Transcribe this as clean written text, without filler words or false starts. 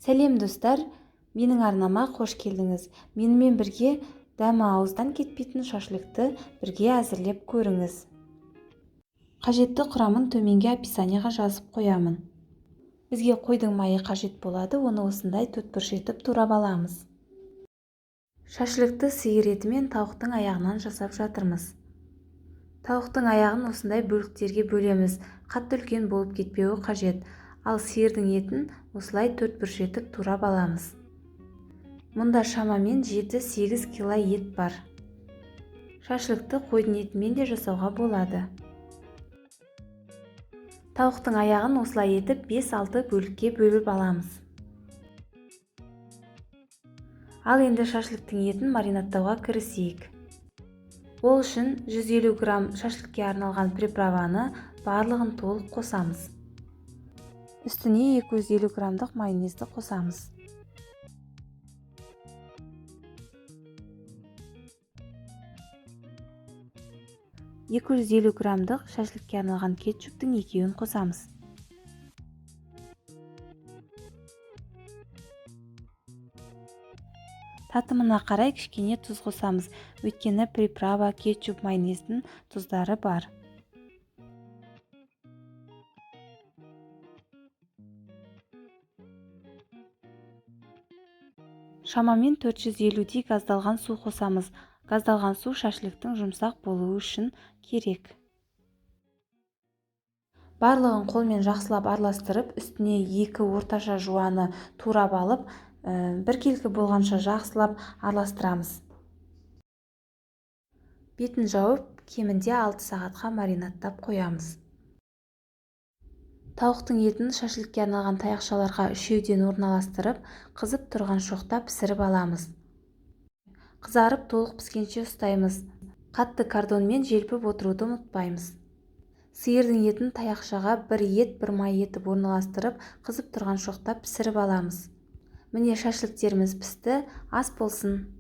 Сәлем достар, менің арнама қош келдіңіз. Менімен бірге дәмі ауыздан кетпейтін шашлыкты бірге әзірлеп көріңіз. Қажетті құрамын төменге описанияға жазып қоямын. Бізге қойдың майы қажет болады, оны осындай төртбұрыш етіп турап аламыз. Шашлыкты сиыр еті мен тауықтың аяғынан жасап жатырмыз. Тауықтың аяғын осындай бөліктерге бөлеміз, қатты үлкен болып кетпеуі қажет. Ал сиырдың етін осылай төртбұрыш етіп турап аламыз. Мұнда шамамен 7-8 кило ет бар. Шашлыкты қойдың етімен де жасауға болады. Тауықтың аяғын осылай етіп 5-6 бөлікке бөліп аламыз. Ал енді шашлықтың етін маринадтауға кірісейік. Ол үшін 150 грамм шашлыкке арналған приправаны барлығын толық қосамыз. Үстіне 250 грамдық майонезді қосамыз. «250 грамдық шашлыкке арналған кетчуптың екеуін қосамыз. Татымына қарай кішкене тұз қосамыз, өйткені приправа, кетчуп, майонездің тұздары бар. Шамамен 450-дей газдалған су қосамыз. Газдалған су шашлықтың жұмсақ болуы үшін керек. Барлығын қолмен жақсылап араластырып, үстіне 2 орташа жуаны турап алып, біркелкі болғанша жақсылап араластырамыз. Бетін жауып, кемінде 6 сағатқа маринадтап қоямыз. Тауықтың етін шашлыкке арналған таяқшаларға үшеуден орналастырып, қызып тұрған шоқта пісіріп аламыз. Қызарып толық піскенше ұстаймыз. Қатты кардонмен желпіп отыруды ұмытпаймыз. Сиырдың етін таяқшаға бір ет, бір май етіп орналастырып, қызып тұрған шоқта пісіріп аламыз. Міне шашлыктеріміз пісті, ас болсын.